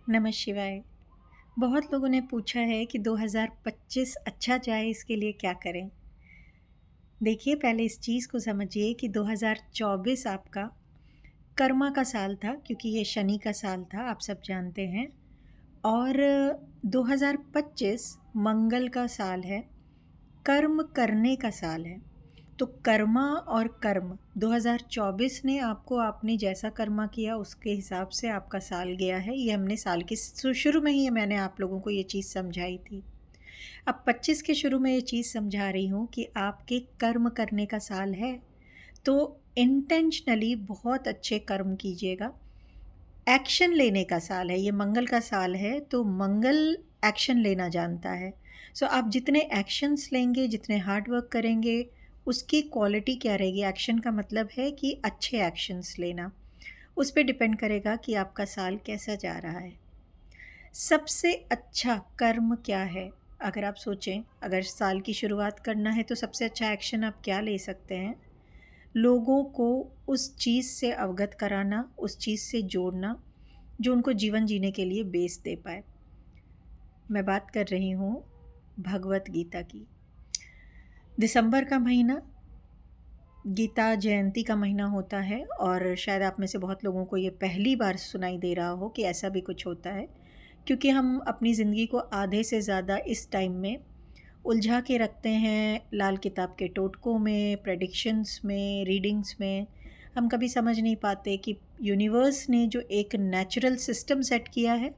नमः शिवाय। बहुत लोगों ने पूछा है कि 2025 अच्छा जाए इसके लिए क्या करें? देखिए पहले इस चीज़ को समझिए कि 2024 आपका कर्मा का साल था क्योंकि ये शनि का साल था, आप सब जानते हैं। और 2025 मंगल का साल है, कर्म करने का साल है। तो कर्मा और कर्म 2024 ने आपको आपने जैसा कर्मा किया उसके हिसाब से आपका साल गया है। ये हमने साल के शुरू में ही मैंने आप लोगों को ये चीज़ समझाई थी। अब 25 के शुरू में ये चीज़ समझा रही हूँ कि आपके कर्म करने का साल है, तो इंटेंशनली बहुत अच्छे कर्म कीजिएगा। एक्शन लेने का साल है, ये मंगल का साल है, तो मंगल एक्शन लेना जानता है। सो आप जितने एक्शंस लेंगे, जितने हार्ड वर्क करेंगे, उसकी क्वालिटी क्या रहेगी। एक्शन का मतलब है कि अच्छे एक्शंस लेना। उस पे डिपेंड करेगा कि आपका साल कैसा जा रहा है। सबसे अच्छा कर्म क्या है? अगर आप सोचें, अगर साल की शुरुआत करना है तो सबसे अच्छा एक्शन आप क्या ले सकते हैं? लोगों को उस चीज़ से अवगत कराना, उस चीज़ से जोड़ना जो उनको जीवन जीने के लिए बेस दे पाए। मैं बात कर रही हूँ भगवत गीता की। दिसंबर का महीना गीता जयंती का महीना होता है और शायद आप में से बहुत लोगों को ये पहली बार सुनाई दे रहा हो कि ऐसा भी कुछ होता है, क्योंकि हम अपनी ज़िंदगी को आधे से ज़्यादा इस टाइम में उलझा के रखते हैं लाल किताब के टोटकों में, प्रेडिक्शंस में, रीडिंग्स में। हम कभी समझ नहीं पाते कि यूनिवर्स ने जो एक नेचुरल सिस्टम सेट किया है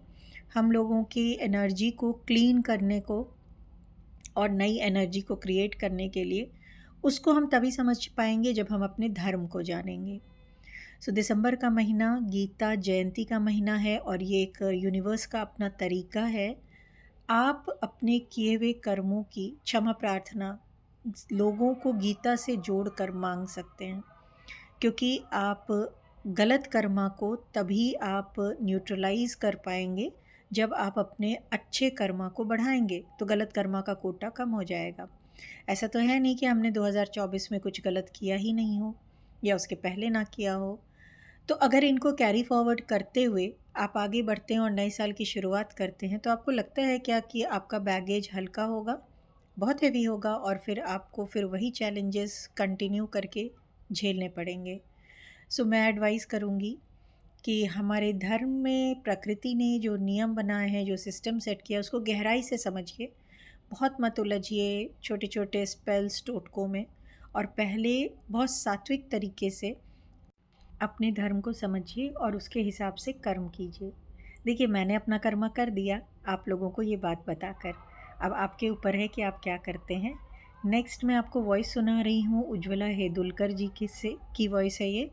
हम लोगों की एनर्जी को क्लीन करने को और नई एनर्जी को क्रिएट करने के लिए, उसको हम तभी समझ पाएंगे जब हम अपने धर्म को जानेंगे। सो दिसंबर का महीना गीता जयंती का महीना है और ये एक यूनिवर्स का अपना तरीका है। आप अपने किए हुए कर्मों की क्षमा प्रार्थना लोगों को गीता से जोड़कर मांग सकते हैं, क्योंकि आप गलत कर्मा को तभी आप न्यूट्रलाइज कर पाएंगे जब आप अपने अच्छे कर्मा को बढ़ाएंगे, तो गलत कर्मा का कोटा कम हो जाएगा। ऐसा तो है नहीं कि हमने 2024 में कुछ गलत किया ही नहीं हो या उसके पहले ना किया हो। तो अगर इनको कैरी फॉरवर्ड करते हुए आप आगे बढ़ते हैं और नए साल की शुरुआत करते हैं, तो आपको लगता है क्या कि आपका बैगेज हल्का होगा? बहुत हेवी होगा और फिर आपको फिर वही चैलेंजेस कंटिन्यू करके झेलने पड़ेंगे। सो मैं एडवाइस करूँगी कि हमारे धर्म में प्रकृति ने जो नियम बनाए हैं, जो सिस्टम सेट किया, उसको गहराई से समझिए। बहुत मत उलझिए छोटे छोटे स्पेल्स टोटकों में, और पहले बहुत सात्विक तरीके से अपने धर्म को समझिए और उसके हिसाब से कर्म कीजिए। देखिए मैंने अपना कर्म कर दिया आप लोगों को ये बात बताकर, अब आपके ऊपर है कि आप क्या करते हैं। नेक्स्ट मैं आपको वॉइस सुना रही हूँ, उज्ज्वला हेदुलकर जी की वॉइस है ये,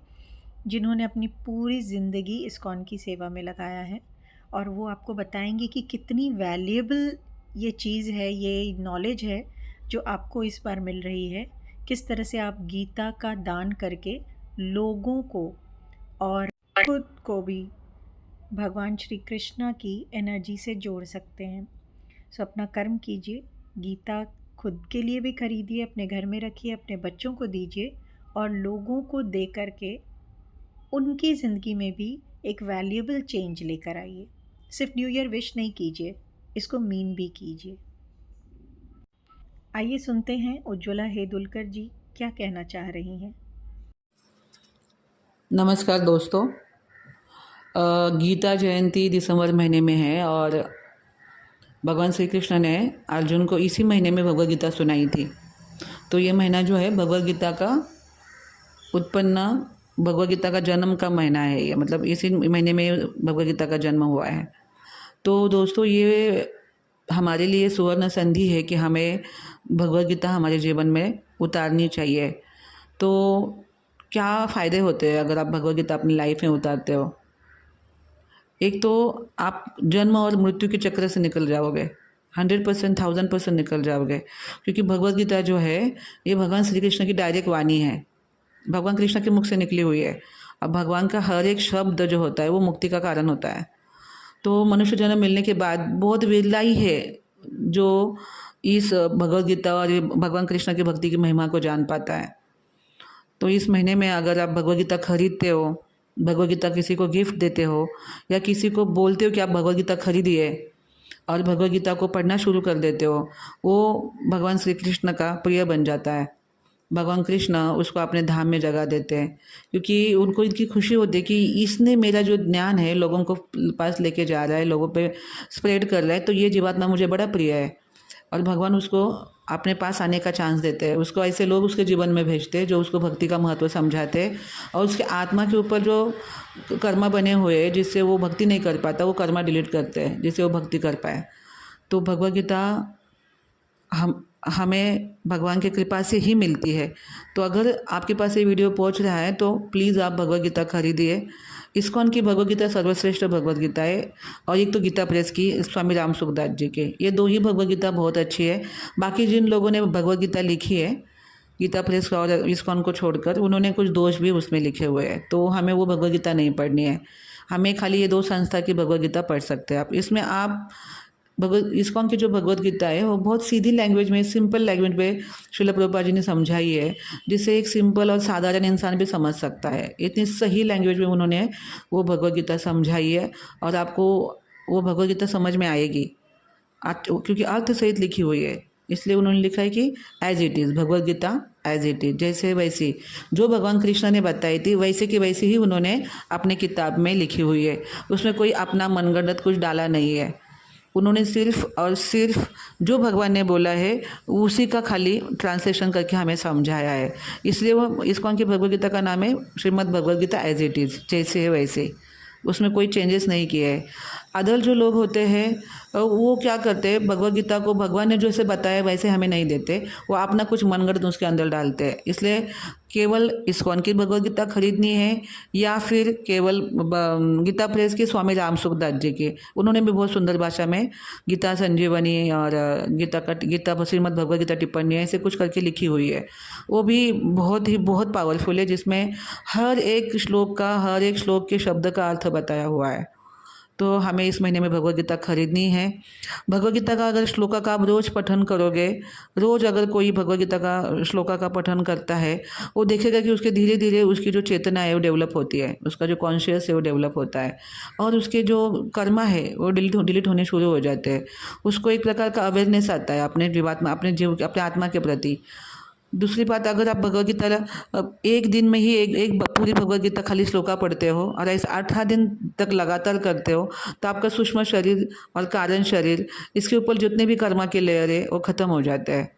जिन्होंने अपनी पूरी ज़िंदगी इस्कॉन की सेवा में लगाया है। और वो आपको बताएंगी कि कितनी वैल्यूएबल ये चीज़ है, ये नॉलेज है जो आपको इस बार मिल रही है। किस तरह से आप गीता का दान करके लोगों को और खुद को भी भगवान श्री कृष्णा की एनर्जी से जोड़ सकते हैं। सो अपना कर्म कीजिए, गीता खुद के लिए भी खरीदिए, अपने घर में रखिए, अपने बच्चों को दीजिए और लोगों को दे कर के उनकी ज़िंदगी में भी एक वैल्यूएबल चेंज लेकर आइए। सिर्फ न्यू ईयर विश नहीं कीजिए, इसको मीन भी कीजिए। आइए सुनते हैं उज्ज्वला हेदुलकर जी क्या कहना चाह रही हैं। नमस्कार दोस्तों। गीता जयंती दिसंबर महीने में है और भगवान श्री कृष्ण ने अर्जुन को इसी महीने में भगवद गीता सुनाई थी। तो ये महीना जो है भगवद गीता का उत्पन्न, भगवद गीता का जन्म का महीना है ये, मतलब इसी महीने में भगवद गीता का जन्म हुआ है। तो दोस्तों ये हमारे लिए सुवर्ण संधि है कि हमें भगवद गीता हमारे जीवन में उतारनी चाहिए। तो क्या फ़ायदे होते हैं अगर आप भगवद गीता अपनी लाइफ में उतारते हो? एक तो आप जन्म और मृत्यु के चक्र से निकल जाओगे, 100%, 1000% निकल जाओगे, क्योंकि भगवद गीता जो है ये भगवान श्री कृष्ण की डायरेक्ट वाणी है, भगवान कृष्ण के मुख से निकली हुई है। अब भगवान का हर एक शब्द जो होता है वो मुक्ति का कारण होता है। तो मनुष्य जन्म मिलने के बाद बहुत विरला ही है जो इस भगवद गीता और ये भगवान कृष्ण की भक्ति की महिमा को जान पाता है। तो इस महीने में अगर आप भगवद गीता खरीदते हो भगवद गीता किसी को गिफ्ट देते हो या किसी को बोलते हो कि आप भगवद गीता खरीदिए और भगवद गीता को पढ़ना शुरू कर देते हो, वो भगवान श्री कृष्ण का प्रिय बन जाता है। भगवान कृष्ण उसको अपने धाम में जगह देते हैं, क्योंकि उनको इनकी खुशी होती है कि इसने मेरा जो ज्ञान है लोगों को पास लेके जा रहा है, लोगों पे स्प्रेड कर रहा है, तो ये जीवात्मा मुझे बड़ा प्रिय है। और भगवान उसको अपने पास आने का चांस देते हैं। उसको ऐसे लोग उसके जीवन में भेजते हैं जो उसको भक्ति का महत्व समझाते हैं, और उसके आत्मा के ऊपर जो कर्मा बने हुए हैं जिससे वो भक्ति नहीं कर पाता, वो कर्मा डिलीट करते हैं जिससे वो भक्ति कर पाए। तो भगवद गीता हमें भगवान की कृपा से ही मिलती है। तो अगर आपके पास ये वीडियो पहुंच रहा है तो प्लीज़ आप भगवद गीता खरीदिए। इस्कॉन की भगवद गीता सर्वश्रेष्ठ भगवद गीता है, और एक तो गीता प्रेस की स्वामी राम सुखदास जी के, ये दो ही भगवद गीता बहुत अच्छी है। बाकी जिन लोगों ने भगवद गीता लिखी है गीता प्रेस और इस्कॉन को छोड़कर, उन्होंने कुछ दोष भी उसमें लिखे हुए हैं, तो हमें वो भगवद गीता नहीं पढ़नी है। हमें खाली ये दो संस्था की भगवद गीता पढ़ सकते हैं आप। इसमें आप भगवद इस्कॉन की जो भगवद गीता है वो बहुत सीधी लैंग्वेज में, सिंपल लैंग्वेज में श्रील प्रभुपाद जी ने समझाई है, जिसे एक सिंपल और साधारण इंसान भी समझ सकता है। इतनी सही लैंग्वेज में उन्होंने वो भगवद गीता समझाई है, और आपको वो भगवद गीता समझ में आएगी क्योंकि अर्थ सहित लिखी हुई है। इसलिए उन्होंने लिखा है कि as it is, Bhagavad Gita as it is, जैसे वैसी जो भगवान कृष्ण ने बताई थी वैसे की वैसी ही उन्होंने अपने किताब में लिखी हुई है। उसमें कोई अपना मनगढ़ंत कुछ डाला नहीं है। उन्होंने सिर्फ और सिर्फ जो भगवान ने बोला है उसी का खाली ट्रांसलेशन करके हमें समझाया है। इसलिए वो इस्कॉन की भगवद गीता का नाम है Shrimad Bhagavad Gita as it is, जैसे है वैसे, उसमें कोई चेंजेस नहीं किए हैं। अदर जो लोग होते हैं वो क्या करते हैं, भगवद गीता को भगवान ने जैसे बताया वैसे हमें नहीं देते, वो अपना कुछ मनगढ़ंत उसके अंदर डालते हैं। इसलिए केवल इस्कॉन की भगवद गीता खरीदनी है या फिर केवल गीता प्रेस के स्वामी राम सुखदास जी की, उन्होंने भी बहुत सुंदर भाषा में गीता संजीवनी और गीता श्रीमद् भगवद गीता टिप्पणी ऐसे कुछ करके लिखी हुई है। वो भी बहुत पावरफुल है, जिसमें हर एक श्लोक के शब्द का अर्थ बताया हुआ है। तो हमें इस महीने में भगवद गीता खरीदनी है। भगवद गीता का अगर श्लोका का आप रोज़ पठन करोगे, रोज़ अगर कोई भगवद गीता का श्लोका का पठन करता है, वो देखेगा कि उसके धीरे धीरे उसकी जो चेतना है वो डेवलप होती है, उसका जो कॉन्शियस है वो डेवलप होता है, और उसके जो कर्मा है वो डिलीट होने शुरू हो जाते हैं। उसको एक प्रकार का अवेयरनेस आता है अपने जीवात्मा, अपने आत्मा के प्रति। दूसरी बात, अगर आप भगवद गीता एक दिन में ही एक पूरी भगवद गीता खाली श्लोका पढ़ते हो और ऐसे 8 दिन तक लगातार करते हो, तो आपका सूक्ष्म शरीर और कारण शरीर, इसके ऊपर जितने भी कर्मा के लेयर है वो ख़त्म हो जाते हैं।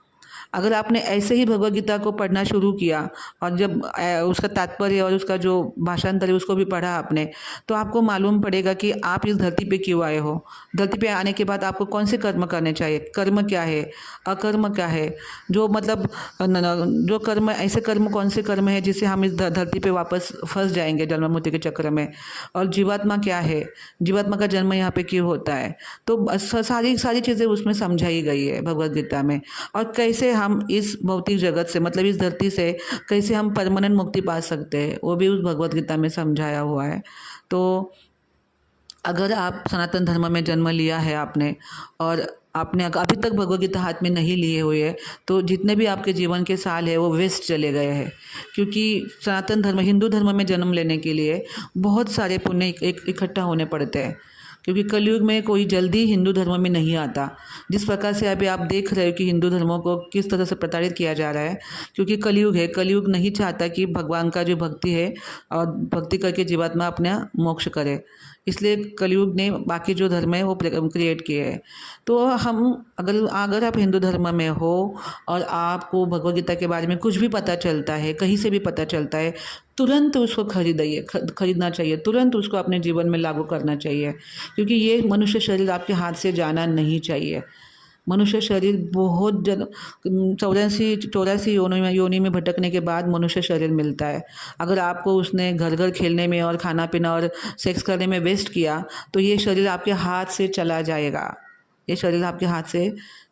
अगर आपने ऐसे ही भगवद गीता को पढ़ना शुरू किया और जब उसका तात्पर्य और उसका जो भाषांतर है उसको भी पढ़ा आपने, तो आपको मालूम पड़ेगा कि आप इस धरती पे क्यों आए हो। धरती पे आने के बाद आपको कौन से कर्म करने चाहिए, कर्म क्या है, अकर्म क्या है, जो मतलब जो कर्म, ऐसे कर्म कौन से कर्म है जिससे हम इस धरती पे वापस फंस जाएंगे जन्म मृत्यु के चक्र में, और जीवात्मा क्या है, जीवात्मा का जन्म यहाँ पे क्यों होता है। तो सारी चीज़ें उसमें समझाई गई है भगवद गीता में, और कैसे हम इस भौतिक जगत से, मतलब इस धरती से कैसे हम परमानेंट मुक्ति पा सकते हैं, वो भी उस भगवद गीता में समझाया हुआ है। तो अगर आप सनातन धर्म में जन्म लिया है आपने, और आपने अभी तक भगवद गीता हाथ में नहीं लिए हुए है, तो जितने भी आपके जीवन के साल है वो वेस्ट चले गए हैं। क्योंकि सनातन धर्म, हिंदू धर्म में जन्म लेने के लिए बहुत सारे पुण्य इकट्ठा होने पड़ते हैं, क्योंकि कलयुग में कोई जल्दी हिंदू धर्म में नहीं आता। जिस प्रकार से अभी आप देख रहे हो कि हिंदू धर्मों को किस तरह से प्रताड़ित किया जा रहा है, क्योंकि कलयुग है। कलयुग नहीं चाहता कि भगवान का जो भक्ति है और भक्ति करके जीवात्मा अपना मोक्ष करे, इसलिए कलयुग ने बाकी जो धर्म है वो क्रिएट किए हैं। तो हम अगर आप हिंदू धर्म में हो और आपको भगवद गीता के बारे में कुछ भी पता चलता है, कहीं से भी पता चलता है, तुरंत उसको खरीदना चाहिए, तुरंत उसको अपने जीवन में लागू करना चाहिए, क्योंकि ये मनुष्य शरीर आपके हाथ से जाना नहीं चाहिए। मनुष्य शरीर बहुत 84 योनि में भटकने के बाद मनुष्य शरीर मिलता है। अगर आपको उसने घर घर खेलने में और खाना पीना और सेक्स करने में वेस्ट किया, तो ये शरीर आपके हाथ से चला जाएगा, ये शरीर आपके हाथ से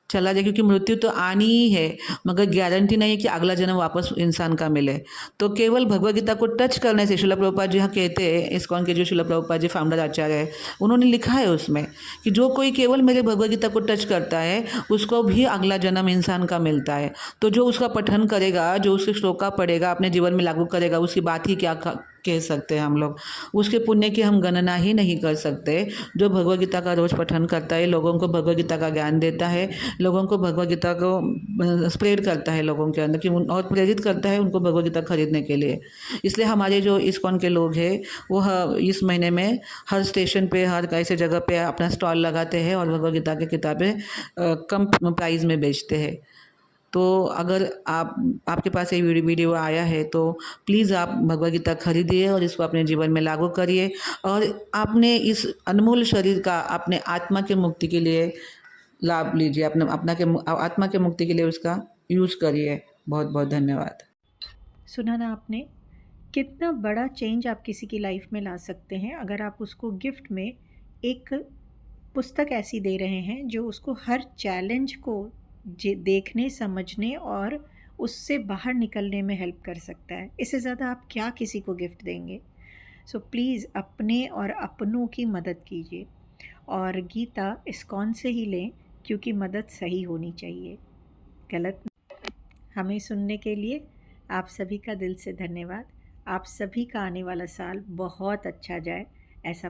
चला जाए, क्योंकि मृत्यु तो आनी ही है, मगर गारंटी नहीं है कि अगला जन्म वापस इंसान का मिले। तो केवल भगवद गीता को टच करने से, श्रील प्रभुपाद जी कहते हैं, इस्कॉन के जो श्रील प्रभुपाद जी फाउंडर आचार्य है, उन्होंने लिखा है उसमें कि जो कोई केवल मेरे भगवद गीता को टच करता है उसको भी अगला जन्म इंसान का मिलता है। तो जो उसका पठन करेगा, जो उसके श्लोका पढ़ेगा, अपने जीवन में लागू करेगा, उसकी बात ही कह सकते हैं हम लोग। उसके पुण्य की हम गणना ही नहीं कर सकते। जो भगवद गीता का रोज़ पठन करता है, लोगों को भगवद गीता का ज्ञान देता है, लोगों को भगवद गीता को स्प्रेड करता है लोगों के अंदर, कि और प्रेरित करता है उनको भगवद गीता खरीदने के लिए। इसलिए हमारे जो इस्कॉन के लोग हैं वो इस महीने में हर स्टेशन पे, हर ऐसे जगह पे अपना स्टॉल लगाते हैं और भगवद गीता की किताबें कम प्राइस में बेचते हैं। तो अगर आपके पास ये वीडियो आया है तो प्लीज़ आप भगवद गीता खरीदिए और इसको अपने जीवन में लागू करिए, और आपने इस अनमोल शरीर का अपने आत्मा के मुक्ति के लिए लाभ लीजिए, आत्मा के मुक्ति के लिए उसका यूज़ करिए। बहुत बहुत धन्यवाद। सुना ना आपने, कितना बड़ा चेंज आप किसी की लाइफ में ला सकते हैं अगर आप उसको गिफ्ट में एक पुस्तक ऐसी दे रहे हैं जो उसको हर चैलेंज को देखने, समझने और उससे बाहर निकलने में हेल्प कर सकता है। इससे ज़्यादा आप क्या किसी को गिफ्ट देंगे? सो प्लीज़ अपने और अपनों की मदद कीजिए, और गीता इस्कॉन से ही लें, क्योंकि मदद सही होनी चाहिए, गलत नहीं। हमें सुनने के लिए आप सभी का दिल से धन्यवाद। आप सभी का आने वाला साल बहुत अच्छा जाए, ऐसा